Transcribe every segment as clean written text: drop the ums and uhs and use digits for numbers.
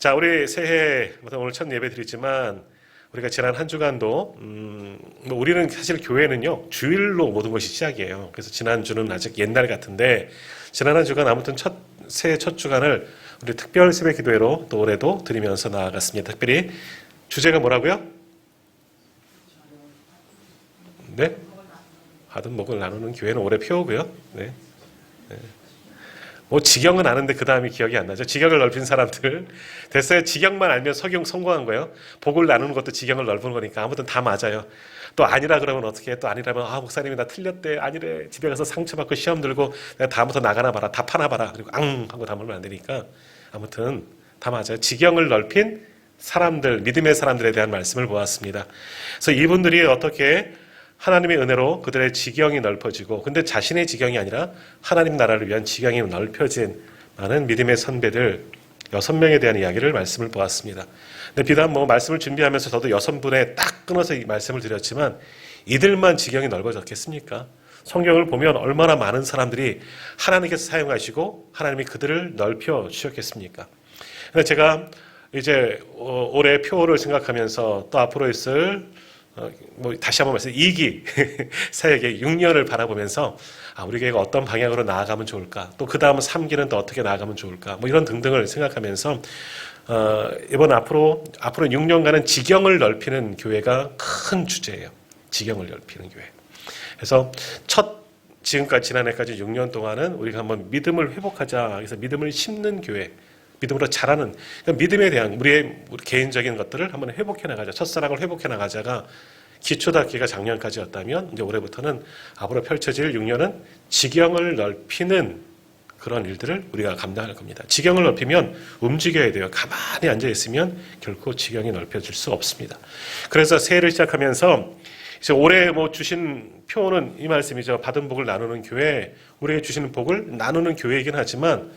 자, 우리 새해 오늘 첫 예배 드리지만 우리가 지난 한 주간도 우리는 사실 교회는요 주일로 모든 것이 시작이에요. 그래서 지난 주는 아직 옛날 같은데 지난 한 주간 아무튼 새해 첫 주간을 우리 특별 새벽 기도회로 또 올해도 드리면서 나아갔습니다. 특별히 주제가 뭐라고요? 네? 받은 복을 나누는 교회는 올해 표고요. 네. 뭐 지경은 아는데 그 다음이 기억이 안 나죠. 지경을 넓힌 사람들 됐어요. 지경만 알면 석용 성공한 거예요. 복을 나누는 것도 지경을 넓은 거니까 아무튼 다 맞아요. 또 아니라 그러면 어떻게 해? 또 아니라면 목사님이 나 틀렸대. 아니래. 집에 가서 상처받고 시험 들고 내가 다음부터 나가나 봐라. 다 파나 봐라. 그리고 하고 담으면 안 되니까 아무튼 다 맞아요. 지경을 넓힌 사람들, 믿음의 사람들에 대한 말씀을 보았습니다. 그래서 이분들이 어떻게 하나님의 은혜로 그들의 지경이 넓어지고 근데 자신의 지경이 아니라 하나님 나라를 위한 지경이 넓혀진 많은 믿음의 선배들 6명에 대한 이야기를 말씀을 보았습니다. 근데 비단 말씀을 준비하면서 저도 6분에 딱 끊어서 이 말씀을 드렸지만 이들만 지경이 넓어졌겠습니까? 성경을 보면 얼마나 많은 사람들이 하나님께서 사용하시고 하나님이 그들을 넓혀 주셨겠습니까? 근데 제가 이제 올해 표를 생각하면서 또 앞으로 있을 다시 한번 말씀 2기 사역의 6년을 바라보면서 우리 교회가 어떤 방향으로 나아가면 좋을까, 또 그 다음 3기는 또 어떻게 나아가면 좋을까, 이런 등등을 생각하면서 이번 앞으로 6년간은 지경을 넓히는 교회가 큰 주제예요. 지경을 넓히는 교회. 그래서 지금까지 지난해까지 6년 동안은 우리가 한번 믿음을 회복하자. 그래서 믿음을 심는 교회. 믿음으로 자라는 믿음에 대한 우리 개인적인 것들을 한번 회복해 나가자. 첫사랑을 회복해 나가자가 기초닫기가 작년까지였다면 이제 올해부터는 앞으로 펼쳐질 6년은 지경을 넓히는 그런 일들을 우리가 감당할 겁니다. 지경을 넓히면 움직여야 돼요. 가만히 앉아 있으면 결코 지경이 넓혀질 수 없습니다. 그래서 새해를 시작하면서 이제 올해 주신 표는 이 말씀이죠. 받은 복을 나누는 교회, 우리에게 주시는 복을 나누는 교회이긴 하지만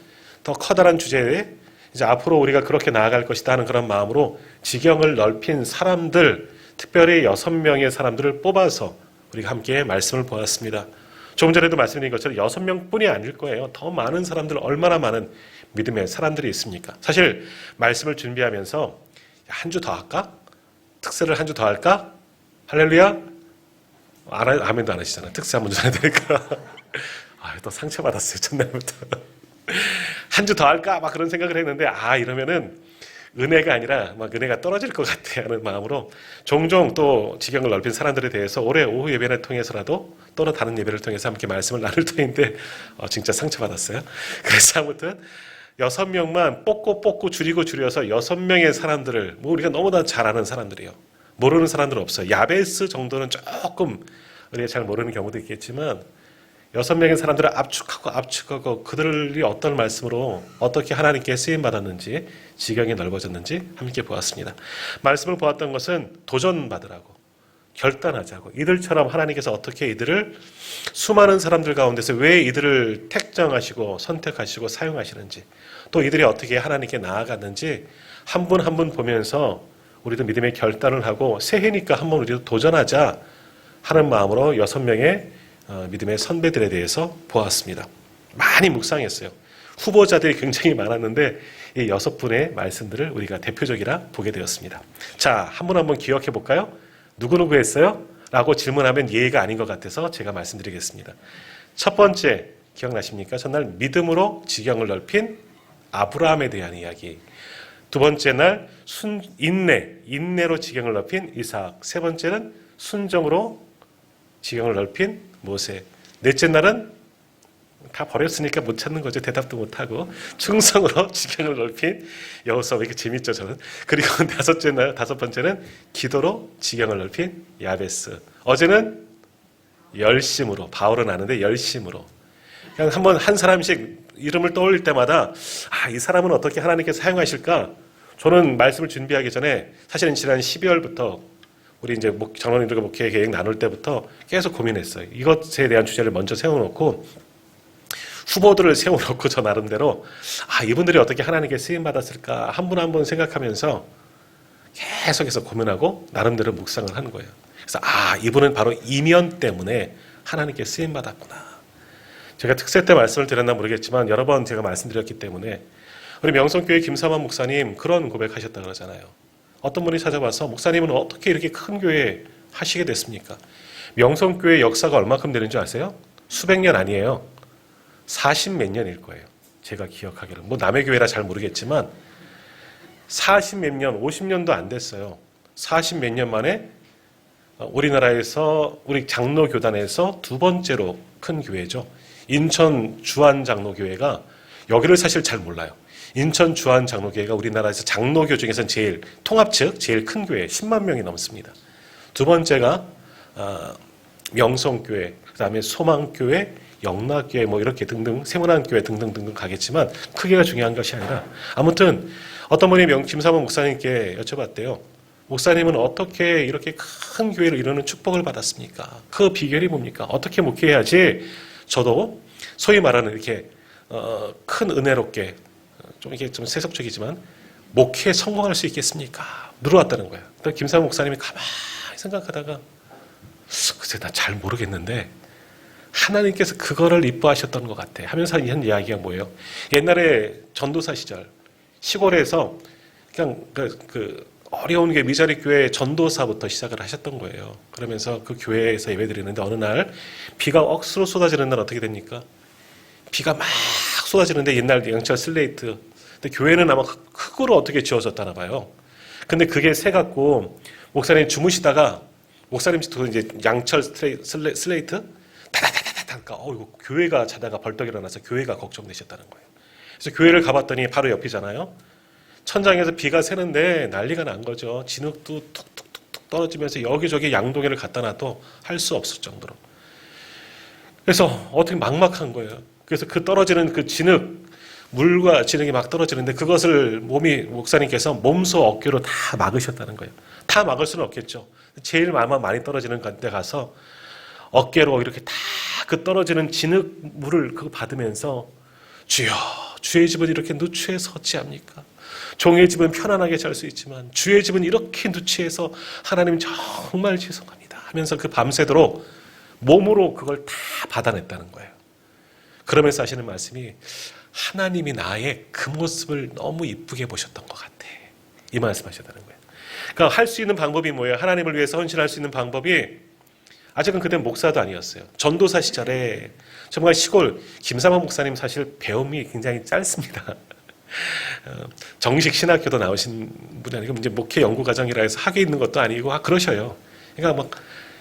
더 커다란 주제에 이제 앞으로 우리가 그렇게 나아갈 것이다 하는 그런 마음으로 지경을 넓힌 사람들, 특별히 6명의 사람들을 뽑아서 우리가 함께 말씀을 보았습니다. 조금 전에도 말씀드린 것처럼 6명뿐이 아닐 거예요. 더 많은 사람들, 얼마나 많은 믿음의 사람들이 있습니까? 사실 말씀을 준비하면서 한 주 더 할까? 특세를 한 주 더 할까? 할렐루야? 아멘도 안 하시잖아요. 특세 한 번 줘야 되니까. 또 상처받았어요. 첫날부터. 한 주 더 할까? 그런 생각을 했는데 이러면은 은혜가 아니라 은혜가 떨어질 것 같아 하는 마음으로 종종 또 지경을 넓힌 사람들에 대해서 올해 오후 예배를 통해서라도 또는 다른 예배를 통해서 함께 말씀을 나눌 터인데 진짜 상처받았어요. 그래서 아무튼 6명만 뽑고 줄여서 6명의 사람들을 우리가 너무나 잘 아는 사람들이에요. 모르는 사람들은 없어요. 야베스 정도는 조금 우리가 잘 모르는 경우도 있겠지만 6명의 사람들을 압축하고 그들이 어떤 말씀으로 어떻게 하나님께 쓰임받았는지 지경이 넓어졌는지 함께 보았습니다. 말씀을 보았던 것은 도전받으라고, 결단하자고, 이들처럼 하나님께서 어떻게 이들을 수많은 사람들 가운데서 왜 이들을 택정하시고 선택하시고 사용하시는지, 또 이들이 어떻게 하나님께 나아갔는지 한 분 한 분 보면서 우리도 믿음의 결단을 하고 새해니까 한번 우리도 도전하자 하는 마음으로 6명의 믿음의 선배들에 대해서 보았습니다. 많이 묵상했어요. 후보자들이 굉장히 많았는데 이 6분의 말씀들을 우리가 대표적이라 보게 되었습니다. 자, 한 분 한 분 기억해 볼까요? 누구 했어요? 라고 질문하면 예의가 아닌 것 같아서 제가 말씀드리겠습니다. 첫 번째 기억나십니까? 전날 믿음으로 지경을 넓힌 아브라함에 대한 이야기. 두 번째 날 인내로 지경을 넓힌 이삭. 세 번째는 순종으로 지경을 넓힌 모세. 넷째 날은 다 버렸으니까 못 찾는 거죠. 대답도 못하고. 충성으로 지경을 넓힌 여호수아. 왜 이렇게 재밌죠, 저는. 그리고 다섯 번째는 기도로 지경을 넓힌 야베스. 어제는 열심으로, 바울은 아는데 열심으로. 그냥 한 사람씩 이름을 떠올릴 때마다 이 사람은 어떻게 하나님께서 사용하실까? 저는 말씀을 준비하기 전에 사실은 지난 12월부터 우리 이제 장로님들과 목회 계획 나눌 때부터 계속 고민했어요. 이것에 대한 주제를 먼저 세워놓고 후보들을 세워놓고 저 나름대로 이분들이 어떻게 하나님께 쓰임 받았을까 한 분 한 분 생각하면서 계속해서 고민하고 나름대로 묵상을 하는 거예요. 그래서 이분은 바로 이면 때문에 하나님께 쓰임 받았구나. 제가 특세 때 말씀을 드렸나 모르겠지만 여러 번 제가 말씀드렸기 때문에 우리 명성교회 김삼환 목사님 그런 고백하셨다 그러잖아요. 어떤 분이 찾아와서 목사님은 어떻게 이렇게 큰 교회 하시게 됐습니까? 명성교회 역사가 얼마큼 되는 줄 아세요? 수백 년 아니에요. 40 몇 년일 거예요. 제가 기억하기로는. 뭐 남의 교회라 잘 모르겠지만 40 몇 년, 50년도 안 됐어요. 40 몇 년 만에 우리나라에서 우리 장로교단에서 두 번째로 큰 교회죠. 인천 주안 장로교회가 여기를 사실 잘 몰라요. 인천 주안 장로교회가 우리나라에서 장로교 중에서는 제일 통합측 제일 큰 교회 10만 명이 넘습니다. 두 번째가 명성교회, 그다음에 소망교회, 영락교회 뭐 이렇게 등등 세문안교회 등등등등 가겠지만 크기가 중요한 것이 아니라 아무튼 어떤 분이 김삼환 목사님께 여쭤봤대요. 목사님은 어떻게 이렇게 큰 교회를 이루는 축복을 받았습니까? 그 비결이 뭡니까? 어떻게 목회해야지 저도 소위 말하는 이렇게 큰 은혜롭게 좀 이게 좀 세속적이지만 목회에 성공할 수 있겠습니까? 물어왔다는 거예요. 김삼환 목사님이 가만히 생각하다가 글쎄 나 잘 모르겠는데 하나님께서 그거를 이뻐하셨던 것 같아 하면서 한 이야기가 뭐예요? 옛날에 전도사 시절 시골에서 그냥 그 어려운 게 미자리 교회 전도사부터 시작을 하셨던 거예요. 그러면서 그 교회에서 예배드리는데 어느 날 비가 억수로 쏟아지는 날 어떻게 됩니까? 비가 막 쏟아지는데 옛날 양철 슬레이트. 근데 교회는 아마 흙으로 어떻게 지어졌다나 봐요. 근데 그게 새 갖고 목사님 주무시다가 목사님 집도 이제 양철 슬레이트 다다다다다 이거 교회가 자다가 벌떡 일어나서 교회가 걱정되셨다는 거예요. 그래서 교회를 가봤더니 바로 옆이잖아요. 천장에서 비가 새는데 난리가 난 거죠. 진흙도 툭툭툭툭 떨어지면서 여기저기 양동이를 갖다 놔도 할 수 없을 정도로. 그래서 어떻게 막막한 거예요. 그래서 그 떨어지는 그 진흙, 물과 진흙이 막 떨어지는데 그것을 목사님께서 몸소 어깨로 다 막으셨다는 거예요. 다 막을 수는 없겠죠. 제일 많이 떨어지는 데 가서 어깨로 이렇게 다 그 떨어지는 진흙 물을 그거 받으면서 주여, 주의 집은 이렇게 누추해서 어찌합니까? 종의 집은 편안하게 잘 수 있지만 주의 집은 이렇게 누추해서 하나님 정말 죄송합니다 하면서 그 밤새도록 몸으로 그걸 다 받아냈다는 거예요. 그러면서 하시는 말씀이 하나님이 나의 그 모습을 너무 이쁘게 보셨던 것 같아. 이 말씀하셨다는 거예요. 그러니까 할 수 있는 방법이 뭐예요? 하나님을 위해서 헌신할 수 있는 방법이 아직은 그땐 목사도 아니었어요. 전도사 시절에 정말 시골 김삼환 목사님 사실 배움이 굉장히 짧습니다. 정식 신학교도 나오신 분이 아니고 이제 목회 연구 과정이라 해서 학위에 있는 것도 아니고 그러셔요. 그러니까 막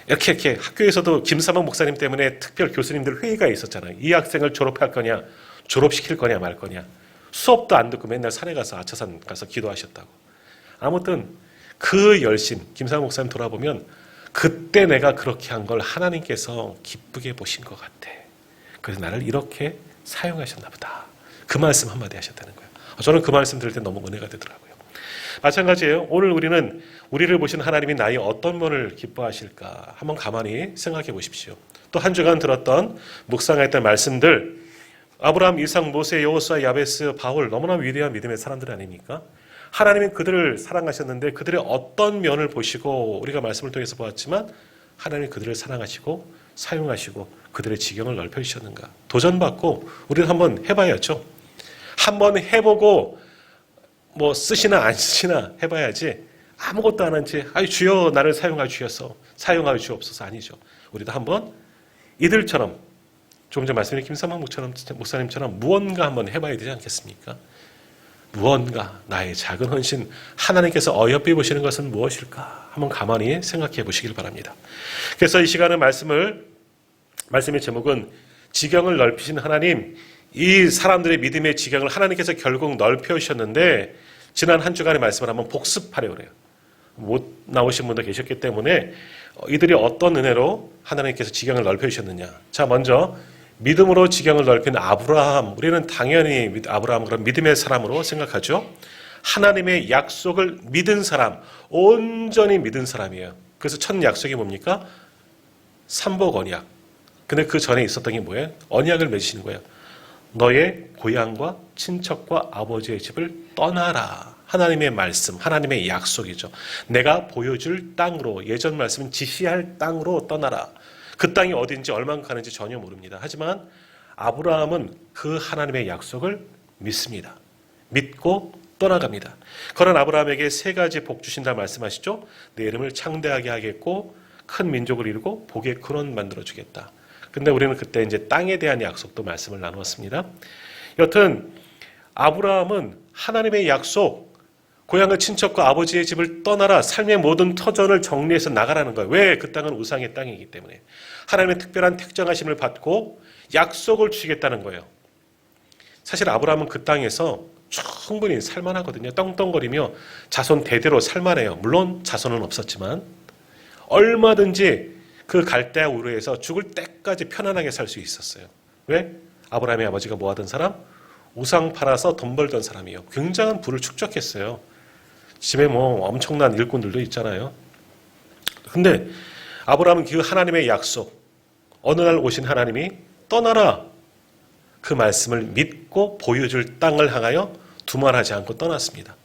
이렇게 학교에서도 김삼환 목사님 때문에 특별 교수님들 회의가 있었잖아요. 이 학생을 졸업할 거냐, 졸업시킬 거냐 말 거냐. 수업도 안 듣고 맨날 산에 가서 아차산 가서 기도하셨다고. 아무튼 그 열심, 김삼환 목사님 돌아보면 그때 내가 그렇게 한 걸 하나님께서 기쁘게 보신 것 같아. 그래서 나를 이렇게 사용하셨나 보다. 그 말씀 한마디 하셨다는 거예요. 저는 그 말씀 들을 때 너무 은혜가 되더라고요. 마찬가지예요. 오늘 우리는 우리를 보신 하나님이 나의 어떤 면을 기뻐하실까 한번 가만히 생각해 보십시오. 또 한 주간 들었던 묵상했던 말씀들 아브라함, 이삭, 모세, 여호수아, 야베스, 바울 너무나 위대한 믿음의 사람들 아닙니까? 하나님은 그들을 사랑하셨는데 그들의 어떤 면을 보시고 우리가 말씀을 통해서 보았지만 하나님이 그들을 사랑하시고 사용하시고 그들의 지경을 넓혀주셨는가 도전받고 우리는 한번 해봐야죠. 한번 해보고 뭐 쓰시나 안 쓰시나 해봐야지 아무것도 안 한 채 주여 나를 사용하여 주셔서 사용하여 주옵소서 아니죠. 우리도 한번 이들처럼 조금 전 말씀드린 김삼환 목사님처럼 무언가 한번 해봐야 되지 않겠습니까? 무언가 나의 작은 헌신 하나님께서 어여삐 보시는 것은 무엇일까? 한번 가만히 생각해 보시길 바랍니다. 그래서 이 시간은 말씀의 제목은 지경을 넓히신 하나님, 이 사람들의 믿음의 지경을 하나님께서 결국 넓혀주셨는데 지난 한 주간의 말씀을 한번 복습하려고 그래요. 못 나오신 분도 계셨기 때문에 이들이 어떤 은혜로 하나님께서 지경을 넓혀주셨느냐. 자, 먼저 믿음으로 지경을 넓힌 아브라함. 우리는 당연히 아브라함은 그런 믿음의 사람으로 생각하죠. 하나님의 약속을 믿은 사람, 온전히 믿은 사람이에요. 그래서 첫 약속이 뭡니까? 삼복 언약. 근데 그 전에 있었던 게 뭐예요? 언약을 맺으시는 거예요. 너의 고향과 친척과 아버지의 집을 떠나라. 하나님의 말씀, 하나님의 약속이죠. 내가 보여줄 땅으로, 예전 말씀은 지시할 땅으로 떠나라. 그 땅이 어딘지 얼마나 가는지 전혀 모릅니다. 하지만 아브라함은 그 하나님의 약속을 믿습니다. 믿고 떠나갑니다. 그런 아브라함에게 세 가지 복 주신다 말씀하시죠. 내 이름을 창대하게 하겠고 큰 민족을 이루고 복의 근원 만들어 주겠다. 근데 우리는 그때 이제 땅에 대한 약속도 말씀을 나누었습니다. 여튼 아브라함은 하나님의 약속, 고향의 친척과 아버지의 집을 떠나라, 삶의 모든 터전을 정리해서 나가라는 거예요. 왜? 그 땅은 우상의 땅이기 때문에. 하나님의 특별한 택정하심을 받고 약속을 주시겠다는 거예요. 사실 아브라함은 그 땅에서 충분히 살만하거든요. 떵떵거리며 자손 대대로 살만해요. 물론 자손은 없었지만 얼마든지 그 갈대아 우르에서 죽을 때까지 편안하게 살 수 있었어요. 왜? 아브라함의 아버지가 뭐 하던 사람? 우상 팔아서 돈 벌던 사람이에요. 굉장한 부를 축적했어요. 집에 뭐 엄청난 일꾼들도 있잖아요. 근데 아브라함은 그 하나님의 약속, 어느 날 오신 하나님이 떠나라, 그 말씀을 믿고 보여줄 땅을 향하여 두말하지 않고 떠났습니다.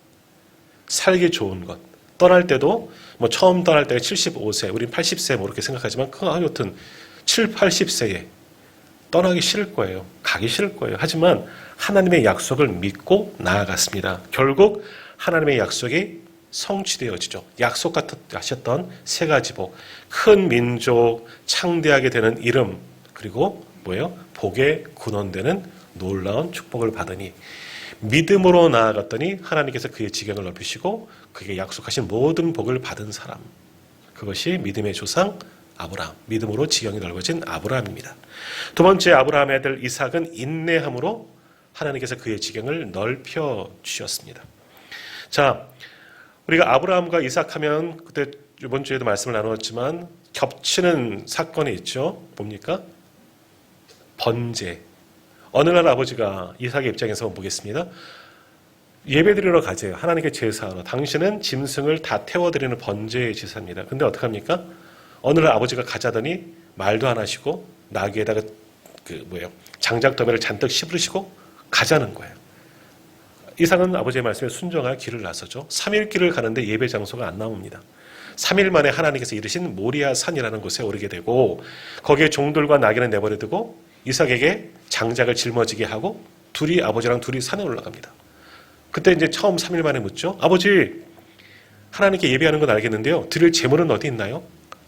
살기 좋은 것. 떠날 때도 뭐 처음 떠날 때가 75세, 우린 80세 뭐 이렇게 생각하지만 그 여튼 7, 80세에 떠나기 싫을 거예요. 가기 싫을 거예요. 하지만 하나님의 약속을 믿고 나아갔습니다. 결국 하나님의 약속이 성취되어지죠. 약속하셨던 세 가지 복, 큰 민족, 창대하게 되는 이름, 그리고 뭐예요? 복의 근원되는 놀라운 축복을 받으니 믿음으로 나아갔더니 하나님께서 그의 지경을 넓히시고 그에게 약속하신 모든 복을 받은 사람, 그것이 믿음의 조상 아브라함, 믿음으로 지경이 넓어진 아브라함입니다. 두 번째, 아브라함의 아들 이삭은 인내함으로 하나님께서 그의 지경을 넓혀 주셨습니다. 자, 우리가 아브라함과 이삭하면 그때 이번 주에도 말씀을 나누었지만 겹치는 사건이 있죠. 뭡니까? 번제. 어느 날 아버지가 이삭의 입장에서 보겠습니다. 예배드리러 가세요. 하나님께 제사하러. 당신은 짐승을 다 태워드리는 번제의 제사입니다. 근데 어떡합니까? 어느 날 아버지가 가자더니 말도 안 하시고 나귀에다가 장작더미를 잔뜩 씹으시고 가자는 거예요. 이삭은 아버지의 말씀에 순종하여 길을 나서죠. 3일 길을 가는데 예배 장소가 안 나옵니다. 3일 만에 하나님께서 이르신 모리아 산이라는 곳에 오르게 되고 거기에 종들과 나귀는 내버려 두고 이삭에게 장작을 짊어지게 하고 아버지랑 둘이 산에 올라갑니다. 그때 이제 처음 3일 만에 묻죠. 아버지, 하나님께 예배하는 건 알겠는데요. 드릴 제물은 어디 있나요?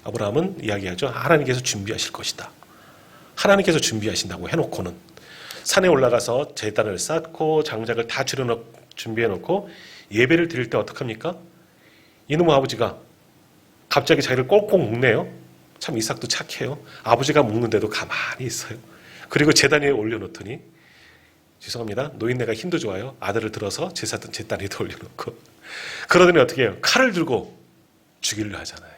아브라함은 이야기하죠. 하나님께서 준비하실 것이다. 하나님께서 준비하신다고 해놓고는 산에 올라가서 제단을 쌓고 장작을 다 준비해놓고 예배를 드릴 때 어떡합니까? 이놈의 아버지가 갑자기 자기를 꼭꼭 묶네요. 참 이삭도 착해요. 아버지가 묶는데도 가만히 있어요. 그리고 제단 위에 올려놓더니 죄송합니다. 노인네가 힘도 좋아요. 아들을 들어서 제단 위에 올려놓고 그러더니 어떻게 해요? 칼을 들고 죽이려 하잖아요.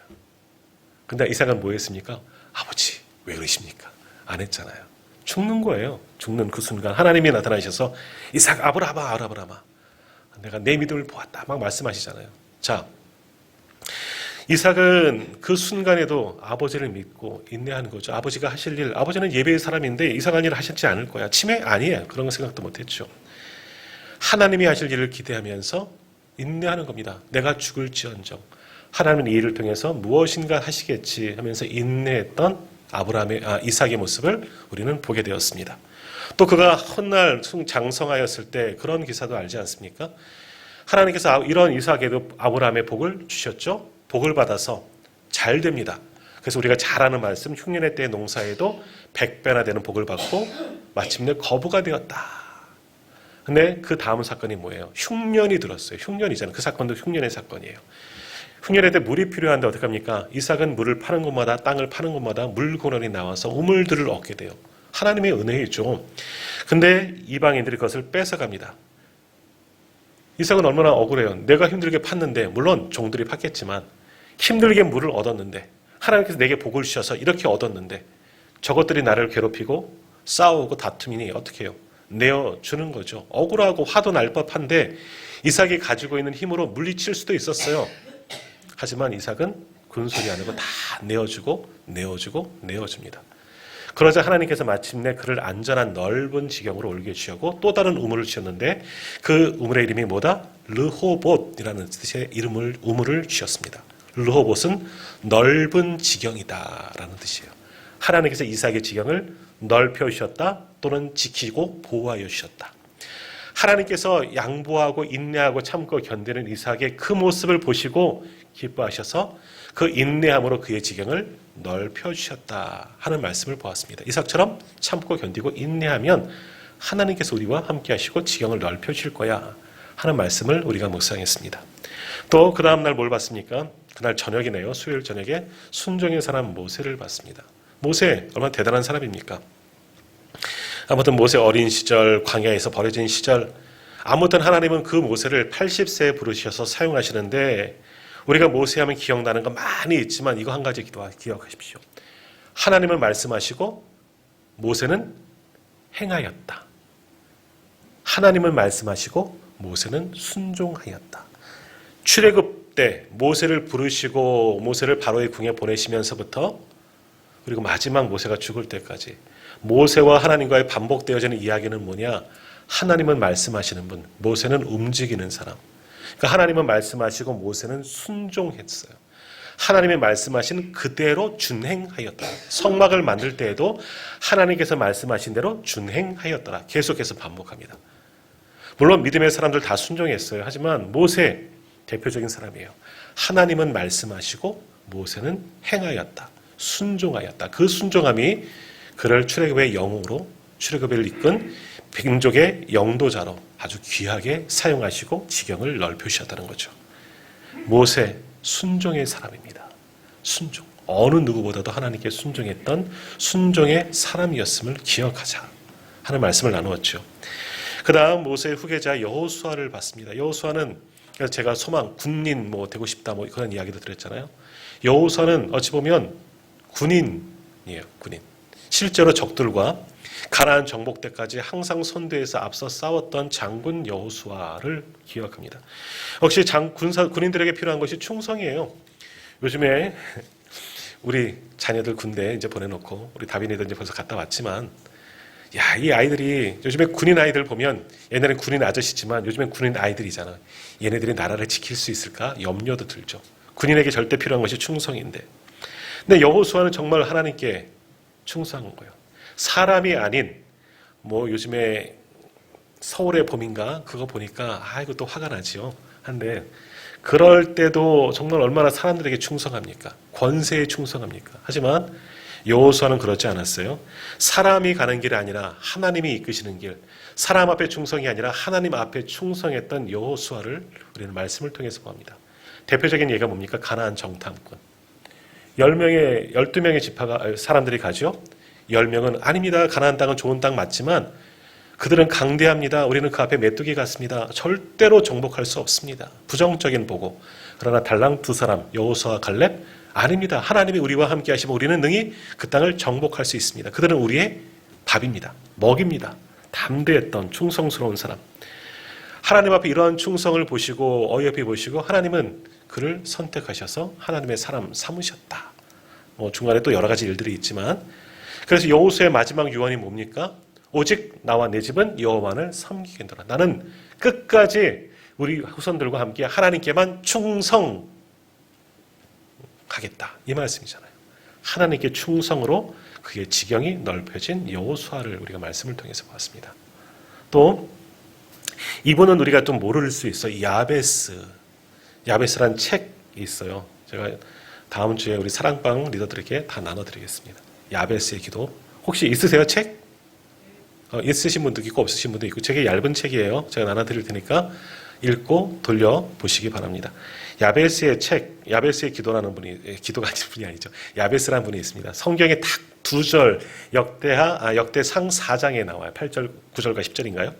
근데 이삭은 뭐 했습니까? 아버지 왜 그러십니까? 안 했잖아요. 죽는 거예요. 죽는 그 순간 하나님이 나타나셔서 이삭 아브라함아 내가 내 믿음을 보았다 막 말씀하시잖아요. 자, 이삭은 그 순간에도 아버지를 믿고 인내하는 거죠. 아버지가 하실 일, 아버지는 예배의 사람인데 이상한 일을 하시지 않을 거야. 치매? 아니에요. 그런 생각도 못했죠. 하나님이 하실 일을 기대하면서 인내하는 겁니다. 내가 죽을지언정 하나님은 이 일을 통해서 무엇인가 하시겠지 하면서 인내했던 이삭의 모습을 우리는 보게 되었습니다. 또 그가 훗날 장성하였을 때 그런 기사도 알지 않습니까? 하나님께서 이런 이삭에도 아브라함의 복을 주셨죠. 복을 받아서 잘 됩니다. 그래서 우리가 잘 아는 말씀, 흉년의 때 농사에도 100배나 되는 복을 받고 마침내 거부가 되었다. 근데 그 다음 사건이 뭐예요? 흉년이 들었어요. 흉년이잖아요. 그 사건도 흉년의 사건이에요. 흉년에 때 물이 필요한데 어떡합니까? 이삭은 물을 파는 곳마다, 땅을 파는 곳마다 물고런이 나와서 우물들을 얻게 돼요. 하나님의 은혜이죠. 근데 이방인들이 그것을 뺏어갑니다. 이삭은 얼마나 억울해요. 내가 힘들게 팠는데, 물론 종들이 팠겠지만 힘들게 물을 얻었는데 하나님께서 내게 복을 주셔서 이렇게 얻었는데 저것들이 나를 괴롭히고 싸우고 다툼이니 어떻게 해요? 내어주는 거죠. 억울하고 화도 날 법한데 이삭이 가지고 있는 힘으로 물리칠 수도 있었어요. 하지만 이삭은 군소리 안 하고 다 내어줍니다. 그러자 하나님께서 마침내 그를 안전한 넓은 지경으로 옮겨 주셨고 또 다른 우물을 주셨는데 그 우물의 이름이 뭐다? 르호봇이라는 뜻의 우물을 주셨습니다. 르호봇은 넓은 지경이다라는 뜻이에요. 하나님께서 이삭의 지경을 넓혀 주셨다 또는 지키고 보호하여 주셨다. 하나님께서 양보하고 인내하고 참고 견디는 이삭의 그 모습을 보시고 기뻐하셔서 그 인내함으로 그의 지경을 넓혀주셨다 하는 말씀을 보았습니다. 이삭처럼 참고 견디고 인내하면 하나님께서 우리와 함께 하시고 지경을 넓혀주실 거야 하는 말씀을 우리가 묵상했습니다. 또 그 다음날 뭘 봤습니까? 그날 저녁이네요. 수요일 저녁에 순종의 사람 모세를 봤습니다. 모세 얼마나 대단한 사람입니까? 아무튼 모세 어린 시절, 광야에서 버려진 시절, 아무튼 하나님은 그 모세를 80세에 부르셔서 사용하시는데 우리가 모세 하면 기억나는 거 많이 있지만 이거 한 가지 기억하십시오. 하나님은 말씀하시고 모세는 행하였다. 하나님은 말씀하시고 모세는 순종하였다. 출애굽 때 모세를 부르시고 모세를 바로의 궁에 보내시면서부터 그리고 마지막 모세가 죽을 때까지 모세와 하나님과의 반복되어지는 이야기는 뭐냐? 하나님은 말씀하시는 분, 모세는 움직이는 사람. 그러니까 하나님은 말씀하시고 모세는 순종했어요. 하나님의 말씀하신 그대로 준행하였다. 성막을 만들 때에도 하나님께서 말씀하신 대로 준행하였더라. 계속해서 반복합니다. 물론 믿음의 사람들 다 순종했어요. 하지만 모세 대표적인 사람이에요. 하나님은 말씀하시고 모세는 행하였다. 순종하였다. 그 순종함이 그를 출애굽의 영으로 출애굽을 이끈 민족의 영도자로 아주 귀하게 사용하시고 지경을 넓히셨다는 거죠. 모세 순종의 사람입니다. 순종. 어느 누구보다도 하나님께 순종했던 순종의 사람이었음을 기억하자 하는 말씀을 나누었죠. 그 다음 모세의 후계자 여호수아를 봤습니다. 여호수아는 제가 소망, 군인 되고 싶다 그런 이야기도 드렸잖아요. 여호수아는 어찌 보면 군인이에요. 군인. 실제로 적들과 가나안 정복 때까지 항상 선두에서 앞서 싸웠던 장군 여호수아를 기억합니다. 역시 군인들에게 필요한 것이 충성이에요. 요즘에 우리 자녀들 군대 이제 보내놓고 우리 다빈이도 이제 벌써 갔다 왔지만 이 아이들이 요즘에 군인 아이들 보면 옛날엔 군인 아저씨지만 요즘엔 군인 아이들이잖아. 얘네들이 나라를 지킬 수 있을까? 염려도 들죠. 군인에게 절대 필요한 것이 충성인데. 근데 여호수아는 정말 하나님께 충성한 거예요. 사람이 아닌 요즘에 서울의 봄인가 그거 보니까 이것도 화가 나지요. 한데 그럴 때도 정말 얼마나 사람들에게 충성합니까? 권세에 충성합니까? 하지만 여호수아는 그렇지 않았어요. 사람이 가는 길이 아니라 하나님이 이끄시는 길, 사람 앞에 충성이 아니라 하나님 앞에 충성했던 여호수아를 우리는 말씀을 통해서 봅니다. 대표적인 예가 뭡니까? 가나안 정탐꾼. 12명의 지파가 사람들이 가죠. 10명은 아닙니다. 가나안 땅은 좋은 땅 맞지만 그들은 강대합니다. 우리는 그 앞에 메뚜기 같습니다. 절대로 정복할 수 없습니다. 부정적인 보고. 그러나 달랑 두 사람 여호수아와 갈렙 아닙니다. 하나님이 우리와 함께 하시면 우리는 능히 그 땅을 정복할 수 있습니다. 그들은 우리의 밥입니다. 먹입니다. 담대했던 충성스러운 사람. 하나님 앞에 이러한 충성을 보시고 어여삐 보시고 하나님은 그를 선택하셔서 하나님의 사람 삼으셨다. 중간에 또 여러 가지 일들이 있지만 그래서 여호수아의 마지막 유언이 뭡니까? 오직 나와 내 집은 여호와를 섬기겠노라. 나는 끝까지 우리 후손들과 함께 하나님께만 충성하겠다. 이 말씀이잖아요. 하나님께 충성으로 그의 지경이 넓혀진 여호수아를 우리가 말씀을 통해서 보았습니다. 또 이분은 우리가 좀 모를 수 있어요. 야베스란 책이 있어요. 제가 다음 주에 우리 사랑방 리더들에게 다 나눠드리겠습니다. 야베스의 기도. 혹시 있으세요? 책? 있으신 분도 있고 없으신 분도 있고 되게 얇은 책이에요. 제가 나눠드릴 테니까 읽고 돌려보시기 바랍니다. 야베스의 책, 야베스의 기도라는 기도가 아닌 분이 아니죠. 야베스라는 분이 있습니다. 성경에 딱 2절 역대상 4장에 나와요. 8절, 9절과 10절인가요?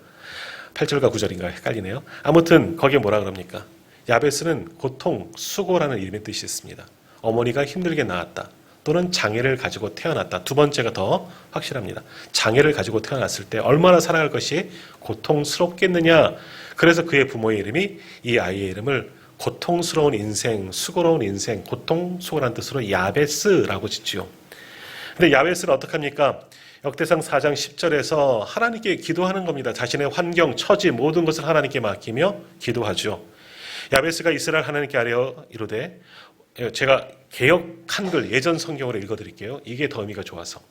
8절과 9절인가요? 헷갈리네요. 아무튼 거기에 뭐라 그럽니까? 야베스는 고통, 수고라는 이름의 뜻이 있습니다. 어머니가 힘들게 낳았다. 또는 장애를 가지고 태어났다. 두 번째가 더 확실합니다. 장애를 가지고 태어났을 때 얼마나 살아갈 것이 고통스럽겠느냐. 그래서 그의 부모의 이름이 이 아이의 이름을 고통스러운 인생, 수고로운 인생, 고통수고라는 뜻으로 야베스라고 짓지요. 근데 야베스는 어떡합니까? 역대상 4장 10절에서 하나님께 기도하는 겁니다. 자신의 환경, 처지 모든 것을 하나님께 맡기며 기도하죠. 야베스가 이스라엘 하나님께 아뢰어 이르되 제가 개역 한글 예전 성경으로 읽어드릴게요. 이게 더 의미가 좋아서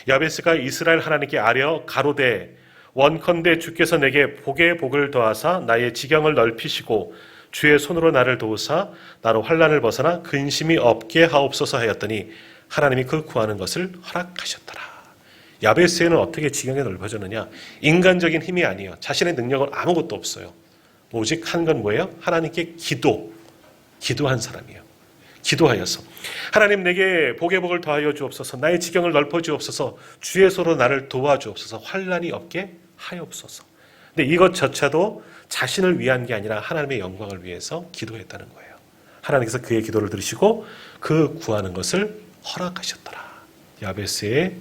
야베스가 이스라엘 하나님께 아뢰어 가로되 원컨대 주께서 내게 복에 복을 더하사 나의 지경을 넓히시고 주의 손으로 나를 도우사 나로 환난을 벗어나 근심이 없게 하옵소서 하였더니 하나님이 그 구하는 것을 허락하셨더라. 야베스에는 어떻게 지경이 넓어졌느냐? 인간적인 힘이 아니에요. 자신의 능력은 아무것도 없어요. 오직 한 건 뭐예요? 하나님께 기도한 사람이에요. 기도하여서 하나님 내게 복의 복을 더하여 주옵소서, 나의 지경을 넓혀 주옵소서, 주의 손으로 나를 도와주옵소서, 환난이 없게 하옵소서. 근데 이것조차도 자신을 위한 게 아니라 하나님의 영광을 위해서 기도했다는 거예요. 하나님께서 그의 기도를 들으시고 그 구하는 것을 허락하셨더라. 야베스의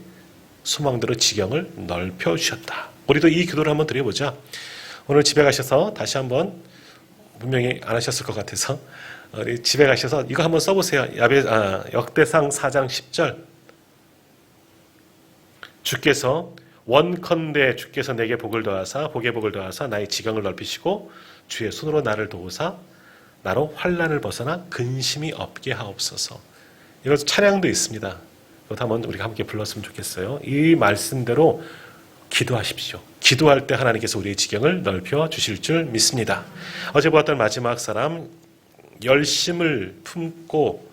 소망대로 지경을 넓혀 주셨다. 우리도 이 기도를 한번 드려보자. 오늘 집에 가셔서 다시 한번, 분명히 안 하셨을 것 같아서 우리 집에 가셔서 이거 한번 써보세요. 역대상 4장 10절. 주께서 원컨대 주께서 내게 복을 더하사 복의 복을 더하사 나의 지경을 넓히시고 주의 손으로 나를 도우사 나로 환난을 벗어나 근심이 없게 하옵소서. 이것 찬양도 있습니다. 이것 한번 우리가 함께 불렀으면 좋겠어요. 이 말씀대로 기도하십시오. 기도할 때 하나님께서 우리의 지경을 넓혀 주실 줄 믿습니다. 어제 보았던 마지막 사람, 열심을 품고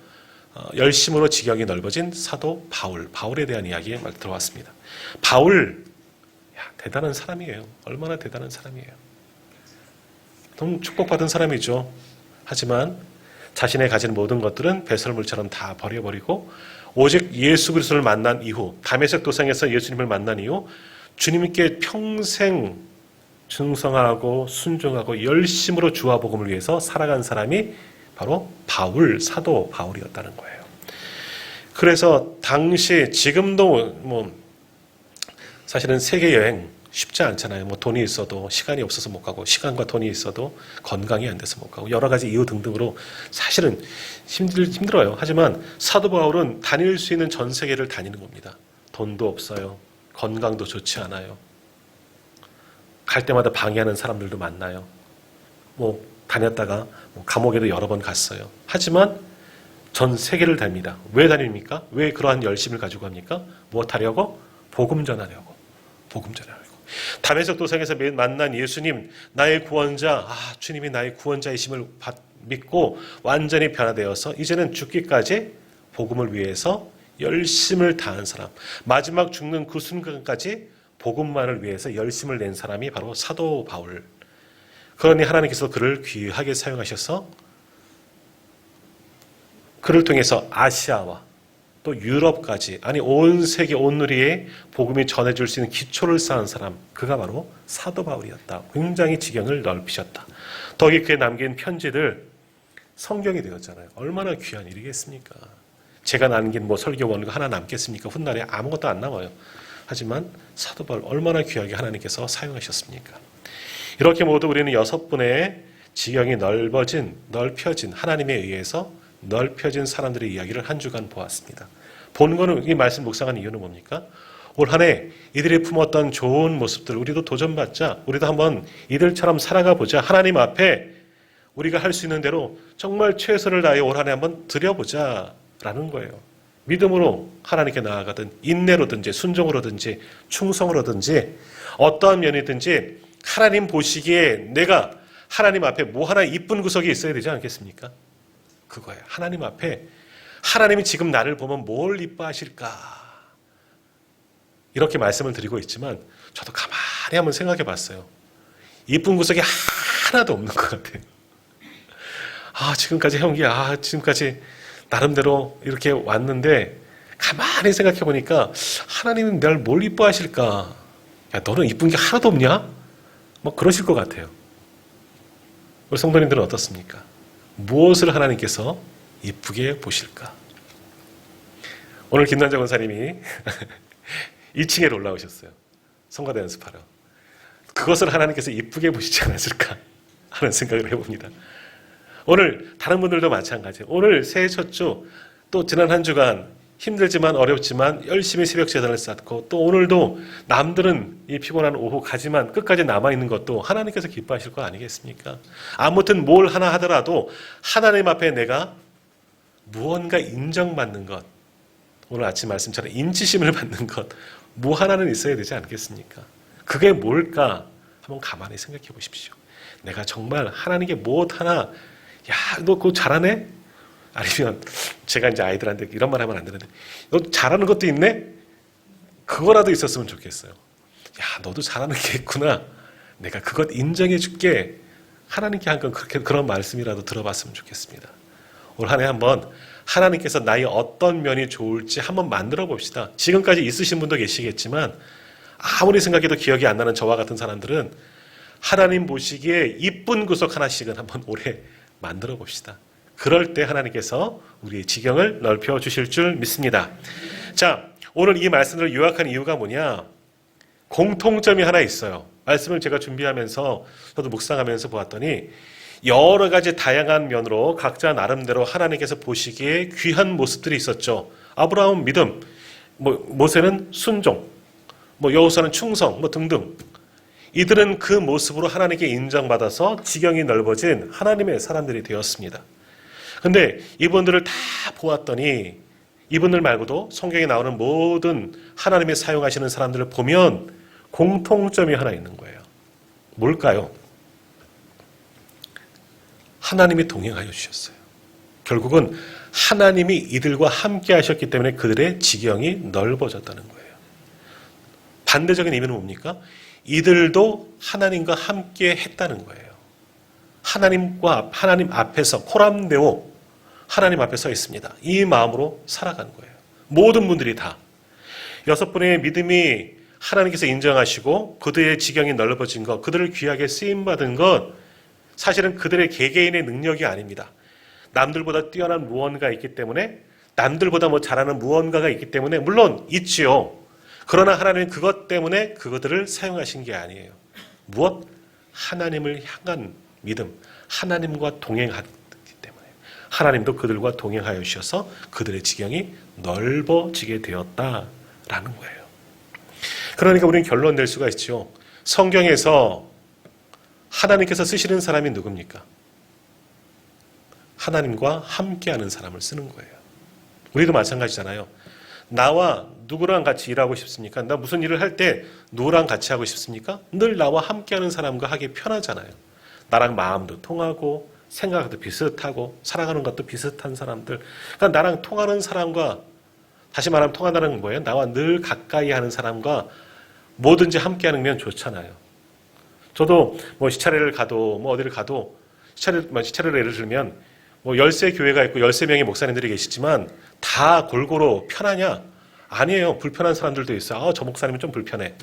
열심으로 지경이 넓어진 사도 바울에 대한 이야기 들어왔습니다. 바울, 대단한 사람이에요. 얼마나 대단한 사람이에요. 너무 축복받은 사람이죠. 하지만 자신의 가진 모든 것들은 배설물처럼 다 버려버리고 오직 예수 그리스도를 만난 이후, 다메섹 도상에서 예수님을 만난 이후 주님께 평생 충성하고 순종하고 열심으로 주와 복음을 위해서 살아간 사람이 바로 사도 바울이었다는 거예요. 그래서 당시, 지금도 사실은 세계 여행 쉽지 않잖아요. 돈이 있어도 시간이 없어서 못 가고, 시간과 돈이 있어도 건강이 안 돼서 못 가고, 여러 가지 이유 등등으로 사실은 힘들어요. 하지만 사도 바울은 다닐 수 있는 전 세계를 다니는 겁니다. 돈도 없어요. 건강도 좋지 않아요. 갈 때마다 방해하는 사람들도 만나요. 다녔다가 감옥에도 여러 번 갔어요. 하지만 전 세계를 다닙니다. 왜 다닙니까? 왜 그러한 열심을 가지고 합니까? 무엇 하려고? 복음 전하려고. 다메섹 도상에서 만난 예수님, 나의 구원자, 주님이 나의 구원자이심을 믿고 완전히 변화되어서 이제는 죽기까지 복음을 위해서 열심을 다한 사람, 마지막 죽는 그 순간까지 복음만을 위해서 열심을 낸 사람이 바로 사도 바울. 그러니 하나님께서 그를 귀하게 사용하셔서 그를 통해서 아시아와 또 유럽까지, 아니 온 세계 온누리에 복음이 전해줄 수 있는 기초를 쌓은 사람, 그가 바로 사도 바울이었다. 굉장히 지경을 넓히셨다. 더욱이 그에 남긴 편지들 성경이 되었잖아요. 얼마나 귀한 일이겠습니까? 제가 남긴 설교원가 하나 남겠습니까? 훗날에 아무것도 안 남아요. 하지만 사도 바울 얼마나 귀하게 하나님께서 사용하셨습니까? 이렇게 모두 우리는 6분의 지경이 넓혀진 하나님에 의해서 넓혀진 사람들의 이야기를 한 주간 보았습니다. 본 거는, 이 말씀 묵상한 이유는 뭡니까? 올 한 해 이들이 품었던 좋은 모습들 우리도 도전받자. 우리도 한번 이들처럼 살아가 보자. 하나님 앞에 우리가 할 수 있는 대로 정말 최선을 다해 올 한 해 한번 드려보자 라는 거예요. 믿음으로 하나님께 나아가든 인내로든지 순종으로든지 충성으로든지 어떠한 면이든지 하나님 보시기에 내가 하나님 앞에 하나 이쁜 구석이 있어야 되지 않겠습니까? 그거예요. 하나님 앞에 하나님이 지금 나를 보면 뭘 이뻐하실까? 이렇게 말씀을 드리고 있지만 저도 가만히 한번 생각해 봤어요. 이쁜 구석이 하나도 없는 것 같아요. 지금까지 나름대로 이렇게 왔는데 가만히 생각해 보니까 하나님은 나를 뭘 이뻐하실까? 야, 너는 이쁜 게 하나도 없냐? 그러실 것 같아요. 우리 성도님들은 어떻습니까? 무엇을 하나님께서 이쁘게 보실까? 오늘 김남자 권사님이 2층에 올라오셨어요. 성가대 연습하러. 그것을 하나님께서 이쁘게 보시지 않았을까 하는 생각을 해봅니다. 오늘 다른 분들도 마찬가지예요. 오늘 새해 첫 주, 또 지난 한 주간 힘들지만 어렵지만 열심히 새벽 제단을 쌓고, 또 오늘도 남들은 이 피곤한 오후 가지만 끝까지 남아있는 것도 하나님께서 기뻐하실 거 아니겠습니까? 아무튼 뭘 하나 하더라도 하나님 앞에 내가 무언가 인정받는 것, 오늘 아침 말씀처럼 인지심을 받는 것, 하나는 있어야 되지 않겠습니까? 그게 뭘까? 한번 가만히 생각해 보십시오. 내가 정말 하나님께 무엇 하나, 야, 너 그거 잘하네? 아니면 제가 이제 아이들한테 이런 말 하면 안 되는데, 너 잘하는 것도 있네? 그거라도 있었으면 좋겠어요. 야, 너도 잘하는 게 있구나. 내가 그것 인정해 줄게. 하나님께 한 건 그런 말씀이라도 들어봤으면 좋겠습니다. 올 한 해 한번 하나님께서 나의 어떤 면이 좋을지 한번 만들어 봅시다. 지금까지 있으신 분도 계시겠지만 아무리 생각해도 기억이 안 나는 저와 같은 사람들은 하나님 보시기에 이쁜 구석 하나씩은 한번 올해 만들어 봅시다. 그럴 때 하나님께서 우리의 지경을 넓혀 주실 줄 믿습니다. 자, 오늘 이 말씀을 요약한 이유가 뭐냐? 공통점이 하나 있어요. 말씀을 제가 준비하면서 저도 묵상하면서 보았더니 여러 가지 다양한 면으로 각자 나름대로 하나님께서 보시기에 귀한 모습들이 있었죠. 아브라함은 믿음, 모세는 순종, 여호수아는 충성, 등등. 이들은 그 모습으로 하나님께 인정받아서 지경이 넓어진 하나님의 사람들이 되었습니다. 근데 이분들을 다 보았더니 이분들 말고도 성경에 나오는 모든 하나님의 사용하시는 사람들을 보면 공통점이 하나 있는 거예요. 뭘까요? 하나님이 동행하여 주셨어요. 결국은 하나님이 이들과 함께 하셨기 때문에 그들의 지경이 넓어졌다는 거예요. 반대적인 의미는 뭡니까? 이들도 하나님과 함께 했다는 거예요. 하나님 앞에서 코람데오 하나님 앞에 서 있습니다. 이 마음으로 살아간 거예요. 모든 분들이 다. 6분의 믿음이 하나님께서 인정하시고 그들의 지경이 넓어진 것, 그들을 귀하게 쓰임받은 것, 사실은 그들의 개개인의 능력이 아닙니다. 남들보다 뛰어난 무언가 있기 때문에, 남들보다 잘하는 무언가가 있기 때문에 물론 있지요. 그러나 하나님은 그것 때문에 그것들을 사용하신 게 아니에요. 무엇? 하나님을 향한 믿음, 하나님과 동행하기 때문에 하나님도 그들과 동행하여 주셔서 그들의 지경이 넓어지게 되었다라는 거예요. 그러니까 우리는 결론 낼 수가 있죠. 성경에서 하나님께서 쓰시는 사람이 누굽니까? 하나님과 함께하는 사람을 쓰는 거예요. 우리도 마찬가지잖아요. 나와 누구랑 같이 일하고 싶습니까? 나 무슨 일을 할 때 누구랑 같이 하고 싶습니까? 늘 나와 함께하는 사람과 하기 편하잖아요. 나랑 마음도 통하고 생각도 비슷하고 살아가는 것도 비슷한 사람들. 그러니까 나랑 통하는 사람과, 다시 말하면 통한다는 건 뭐예요? 나와 늘 가까이 하는 사람과 뭐든지 함께하는 면 좋잖아요. 저도 시차례를 가도 어디를 가도 시차례를 예를 들면 13교회가 있고 13명의 목사님들이 계시지만 다 골고루 편하냐? 아니에요. 불편한 사람들도 있어요. 저 목사님은 좀 불편해.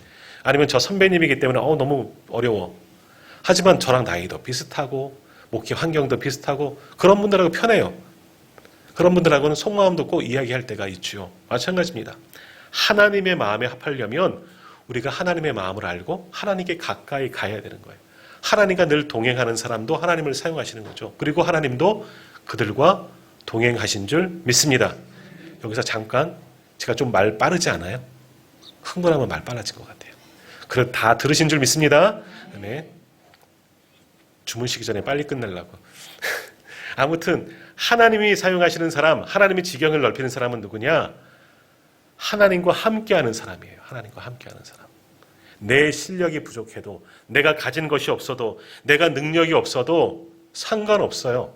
아니면 저 선배님이기 때문에 너무 어려워. 하지만 저랑 나이도 비슷하고 목회 환경도 비슷하고 그런 분들하고 편해요. 그런 분들하고는 속마음도 꼭 이야기할 때가 있죠. 마찬가지입니다. 하나님의 마음에 합하려면 우리가 하나님의 마음을 알고 하나님께 가까이 가야 되는 거예요. 하나님과 늘 동행하는 사람도 하나님을 사용하시는 거죠. 그리고 하나님도 그들과 동행하신 줄 믿습니다. 여기서 잠깐, 제가 좀 말 빠르지 않아요? 흥분하면 말 빨라진 것 같아요. 그래, 다 들으신 줄 믿습니다. 네. 주무시기 전에 빨리 끝내려고. 아무튼 하나님이 사용하시는 사람, 하나님이 지경을 넓히는 사람은 누구냐? 하나님과 함께하는 사람이에요. 하나님과 함께하는 사람. 내 실력이 부족해도, 내가 가진 것이 없어도, 내가 능력이 없어도 상관없어요.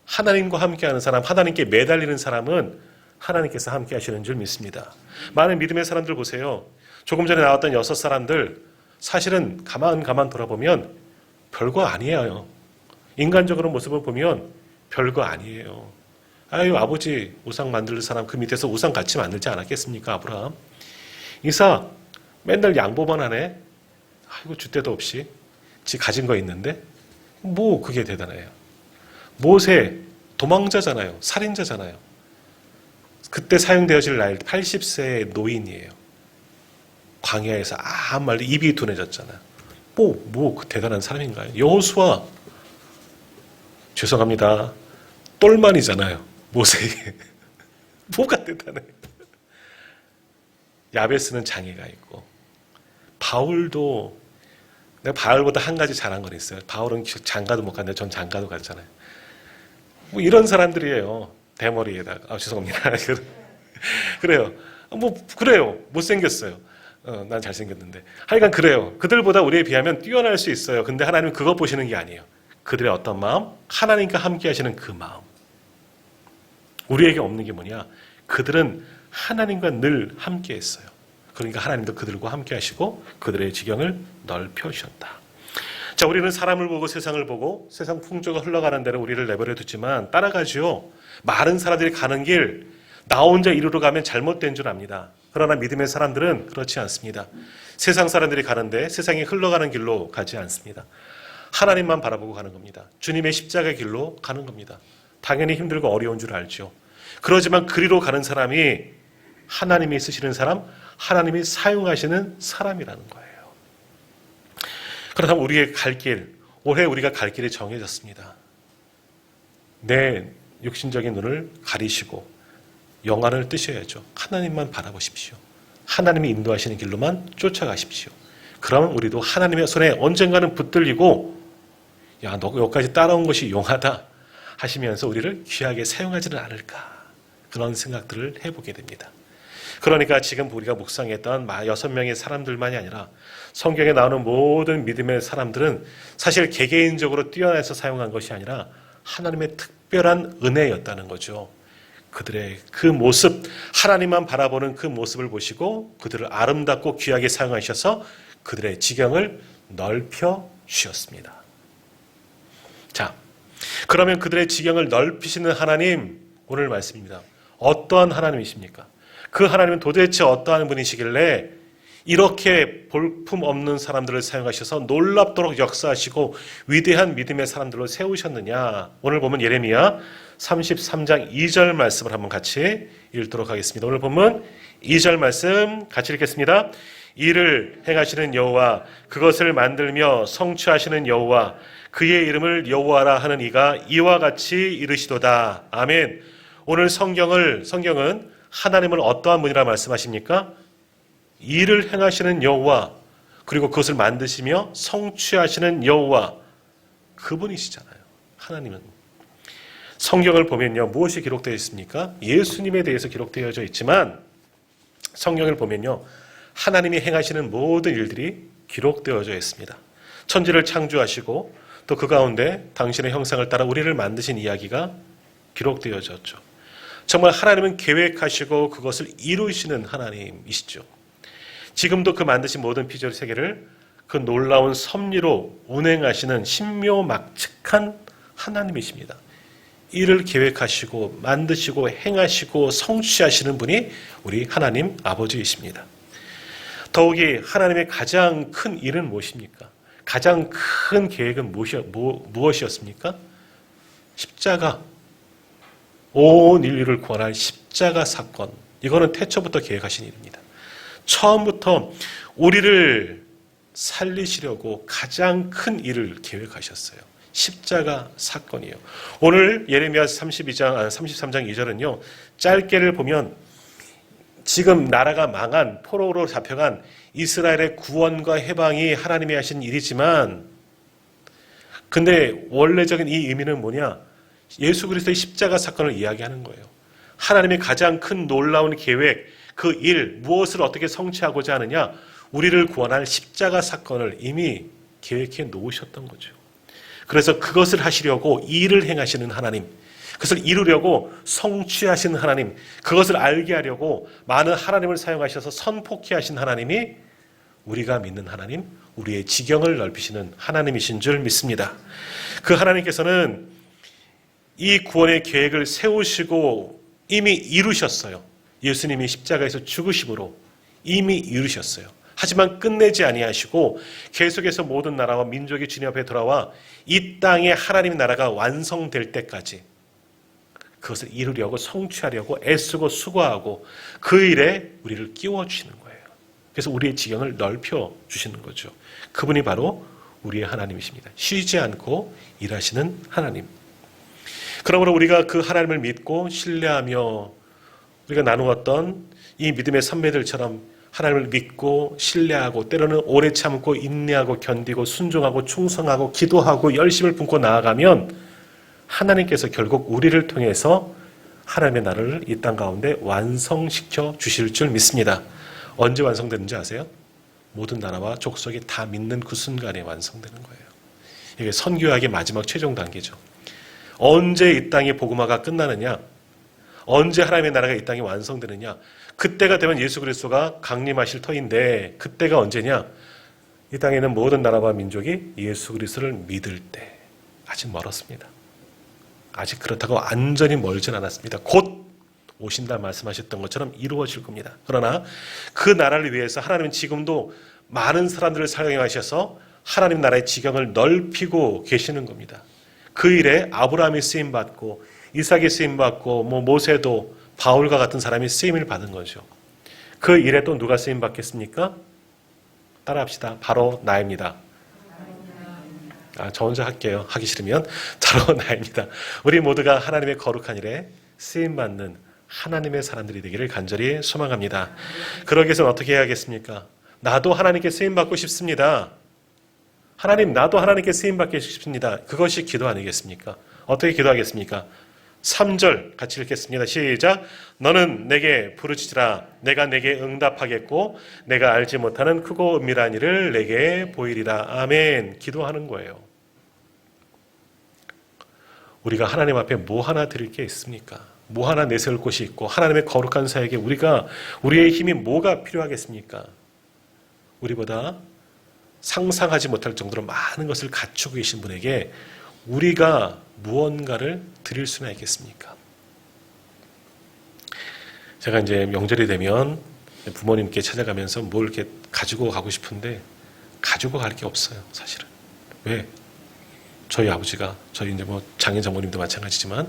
하나님과 함께하는 사람, 하나님께 매달리는 사람은 하나님께서 함께하시는 줄 믿습니다. 많은 믿음의 사람들 보세요. 조금 전에 나왔던 6사람들 사실은 가만 돌아보면 별거 아니에요. 인간적으로 모습을 보면 별거 아니에요. 아유, 아버지 우상 만들 사람 그 밑에서 우상 같이 만들지 않았겠습니까? 아브라함. 이삭 맨날 양보만 하네. 아이고, 줏대도 없이 지 가진 거 있는데 그게 대단해요. 모세 도망자잖아요. 살인자잖아요. 그때 사용되어질 나이 80세의 노인이에요. 광야에서 아무 말도 입이 둔해졌잖아요. 그 대단한 사람인가요? 여호수아, 죄송합니다, 똘만이잖아요. 모세에게. 뭐가 대단해요? 야베스는 장애가 있고, 바울도, 내가 바울보다 한 가지 잘한 건 있어요. 바울은 장가도 못 갔는데 전 장가도 갔잖아요. 이런 사람들이에요. 대머리에다가. 죄송합니다. 그래요. 그래요. 못생겼어요. 난 잘생겼는데. 하여간 그래요. 그들보다 우리에 비하면 뛰어날 수 있어요. 근데 하나님은 그것 보시는 게 아니에요. 그들의 어떤 마음? 하나님과 함께 하시는 그 마음. 우리에게 없는 게 뭐냐? 그들은 하나님과 늘 함께 했어요. 그러니까 하나님도 그들과 함께 하시고 그들의 지경을 넓혀 주셨다. 자, 우리는 사람을 보고 세상을 보고 세상 풍조가 흘러가는 대로 우리를 내버려 두지만 따라가지요. 많은 사람들이 가는 길, 나 혼자 이루러 가면 잘못된 줄 압니다. 그러나 믿음의 사람들은 그렇지 않습니다. 세상 사람들이 가는데 세상이 흘러가는 길로 가지 않습니다. 하나님만 바라보고 가는 겁니다. 주님의 십자가의 길로 가는 겁니다. 당연히 힘들고 어려운 줄 알죠. 그러지만 그리로 가는 사람이 하나님이 쓰시는 사람, 하나님이 사용하시는 사람이라는 거예요. 그렇다면 우리의 갈 길, 올해 우리가 갈 길이 정해졌습니다. 내 육신적인 눈을 가리시고 영안을 뜨셔야죠. 하나님만 바라보십시오. 하나님이 인도하시는 길로만 쫓아가십시오. 그럼 우리도 하나님의 손에 언젠가는 붙들리고 야, 너 여기까지 따라온 것이 용하다 하시면서 우리를 귀하게 사용하지는 않을까, 그런 생각들을 해보게 됩니다. 그러니까 지금 우리가 묵상했던 6명의 사람들만이 아니라 성경에 나오는 모든 믿음의 사람들은 사실 개개인적으로 뛰어나서 사용한 것이 아니라 하나님의 특별한 은혜였다는 거죠. 그들의 그 모습, 하나님만 바라보는 그 모습을 보시고 그들을 아름답고 귀하게 사용하셔서 그들의 지경을 넓혀 주셨습니다. 자, 그러면 그들의 지경을 넓히시는 하나님, 오늘 말씀입니다. 어떠한 하나님이십니까? 그 하나님은 도대체 어떠한 분이시길래 이렇게 볼품없는 사람들을 사용하셔서 놀랍도록 역사하시고 위대한 믿음의 사람들로 세우셨느냐. 오늘 보면 예레미야 33장 2절 말씀을 한번 같이 읽도록 하겠습니다. 오늘 보면 2절 말씀 같이 읽겠습니다. 이를 행하시는 여호와, 그것을 만들며 성취하시는 여호와, 그의 이름을 여호와라 하는 이가 이와 같이 이르시도다. 아멘. 오늘 성경은 하나님을 어떠한 분이라 말씀하십니까? 일을 행하시는 여호와, 그리고 그것을 만드시며 성취하시는 여호와, 그분이시잖아요. 하나님은. 성경을 보면요, 무엇이 기록되어 있습니까? 예수님에 대해서 기록되어져 있지만 성경을 보면요, 하나님이 행하시는 모든 일들이 기록되어져 있습니다. 천지를 창조하시고 또 그 가운데 당신의 형상을 따라 우리를 만드신 이야기가 기록되어졌죠. 정말 하나님은 계획하시고 그것을 이루시는 하나님이시죠. 지금도 그 만드신 모든 피조의 세계를 그 놀라운 섭리로 운행하시는 신묘막측한 하나님이십니다. 이를 계획하시고 만드시고 행하시고 성취하시는 분이 우리 하나님 아버지이십니다. 더욱이 하나님의 가장 큰 일은 무엇입니까? 가장 큰 계획은 무엇이었습니까? 십자가. 온 인류를 구원할 십자가 사건. 이거는 태초부터 계획하신 일입니다. 처음부터 우리를 살리시려고 가장 큰 일을 계획하셨어요. 십자가 사건이에요. 오늘 예레미야 33장 2절은요. 짧게를 보면 지금 나라가 망한 포로로 잡혀간 이스라엘의 구원과 해방이 하나님이 하신 일이지만, 근데 원래적인 이 의미는 뭐냐? 예수 그리스도의 십자가 사건을 이야기하는 거예요. 하나님의 가장 큰 놀라운 계획, 그 일, 무엇을 어떻게 성취하고자 하느냐? 우리를 구원할 십자가 사건을 이미 계획해 놓으셨던 거죠. 그래서 그것을 하시려고 일을 행하시는 하나님, 그것을 이루려고 성취하시는 하나님, 그것을 알게 하려고 많은 하나님을 사용하셔서 선포케 하신 하나님이 우리가 믿는 하나님, 우리의 지경을 넓히시는 하나님이신 줄 믿습니다. 그 하나님께서는 이 구원의 계획을 세우시고 이미 이루셨어요. 예수님이 십자가에서 죽으심으로 이미 이루셨어요. 하지만 끝내지 아니하시고 계속해서 모든 나라와 민족이 주님 앞에 돌아와 이 땅에 하나님의 나라가 완성될 때까지 그것을 이루려고 성취하려고 애쓰고 수고하고 그 일에 우리를 끼워주시는 거예요. 그래서 우리의 지경을 넓혀주시는 거죠. 그분이 바로 우리의 하나님이십니다. 쉬지 않고 일하시는 하나님. 그러므로 우리가 그 하나님을 믿고 신뢰하며 우리가 나누었던 이 믿음의 선배들처럼 하나님을 믿고 신뢰하고 때로는 오래 참고 인내하고 견디고 순종하고 충성하고 기도하고 열심을 품고 나아가면 하나님께서 결국 우리를 통해서 하나님의 나라를 이 땅 가운데 완성시켜 주실 줄 믿습니다. 언제 완성되는지 아세요? 모든 나라와 족속이 다 믿는 그 순간에 완성되는 거예요. 이게 선교학의 마지막 최종 단계죠. 언제 이 땅의 복음화가 끝나느냐? 언제 하나님의 나라가 이 땅에 완성되느냐? 그때가 되면 예수 그리스도가 강림하실 터인데 그때가 언제냐? 이 땅에 있는 모든 나라와 민족이 예수 그리스도를 믿을 때. 아직 멀었습니다. 아직 그렇다고 완전히 멀진 않았습니다. 곧 오신다 말씀하셨던 것처럼 이루어질 겁니다. 그러나 그 나라를 위해서 하나님은 지금도 많은 사람들을 사용하셔서 하나님 나라의 지경을 넓히고 계시는 겁니다. 그 일에 아브라함이 쓰임받고 이삭이 쓰임받고 모세도 바울과 같은 사람이 쓰임을 받은 거죠. 그 일에 또 누가 쓰임받겠습니까? 따라합시다. 바로 나입니다. 저 혼자 할게요. 하기 싫으면 바로 나입니다. 우리 모두가 하나님의 거룩한 일에 쓰임받는 하나님의 사람들이 되기를 간절히 소망합니다. 그러기 위해서는 어떻게 해야겠습니까? 나도 하나님께 쓰임받고 싶습니다. 하나님, 나도 하나님께 쓰임받고 싶습니다. 그것이 기도 아니겠습니까? 어떻게 기도하겠습니까? 3절 같이 읽겠습니다. 시작. 너는 내게 부르짖으라. 내가 내게 응답하겠고 내가 알지 못하는 크고 은밀한 일을 내게 보이리라. 아멘. 기도하는 거예요. 우리가 하나님 앞에 뭐 하나 드릴 게 있습니까? 뭐 하나 내세울 곳이 있고 하나님의 거룩한 사역에 우리의 힘이 뭐가 필요하겠습니까? 우리보다 상상하지 못할 정도로 많은 것을 갖추고 계신 분에게 우리가 무언가를 드릴 수나 있겠습니까? 제가 이제 명절이 되면 부모님께 찾아가면서 뭘 이렇게 가지고 가고 싶은데 가지고 갈 게 없어요, 사실은. 왜? 저희 아버지가, 저희 이제 장인 장모님도 마찬가지지만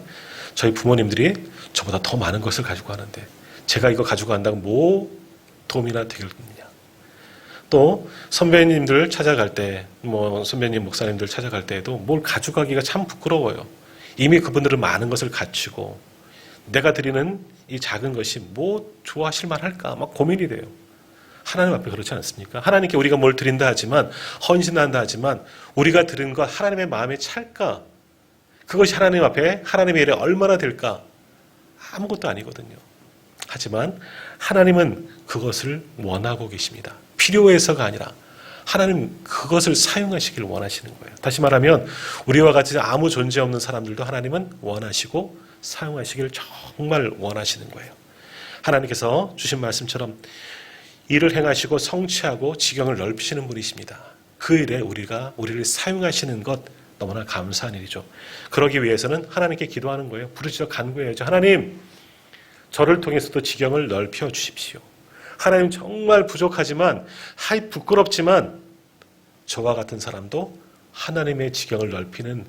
저희 부모님들이 저보다 더 많은 것을 가지고 가는데 제가 이거 가지고 간다고 뭐 도움이나 되겠느냐. 또 선배님들 찾아갈 때, 선배님 목사님들 찾아갈 때에도 뭘 가져가기가 참 부끄러워요. 이미 그분들은 많은 것을 갖추고 내가 드리는 이 작은 것이 뭐 좋아하실 만할까 막 고민이 돼요. 하나님 앞에 그렇지 않습니까? 하나님께 우리가 뭘 드린다 하지만 헌신한다 하지만 우리가 드린 것 하나님의 마음에 찰까? 그것이 하나님 앞에 하나님의 일에 얼마나 될까? 아무것도 아니거든요. 하지만 하나님은 그것을 원하고 계십니다. 필요해서가 아니라 하나님 그것을 사용하시길 원하시는 거예요. 다시 말하면 우리와 같이 아무 존재 없는 사람들도 하나님은 원하시고 사용하시길 정말 원하시는 거예요. 하나님께서 주신 말씀처럼 일을 행하시고 성취하고 지경을 넓히시는 분이십니다. 그 일에 우리를 사용하시는 것 너무나 감사한 일이죠. 그러기 위해서는 하나님께 기도하는 거예요. 부르짖어 간구해야죠. 하나님, 저를 통해서도 지경을 넓혀 주십시오. 하나님 정말 부족하지만 부끄럽지만 저와 같은 사람도 하나님의 지경을 넓히는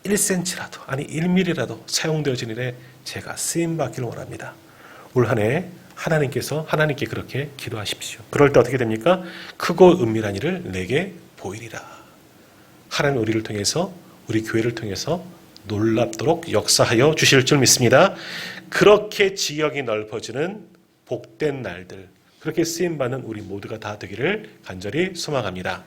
1cm라도 아니 1mm라도 사용되어진 일에 제가 쓰임받기를 원합니다. 올 한 해 하나님께 그렇게 기도하십시오. 그럴 때 어떻게 됩니까? 크고 은밀한 일을 내게 보이리라. 하나님 우리를 통해서 우리 교회를 통해서 놀랍도록 역사하여 주실 줄 믿습니다. 그렇게 지역이 넓어지는 복된 날들, 그렇게 쓰임받는 우리 모두가 다 되기를 간절히 소망합니다.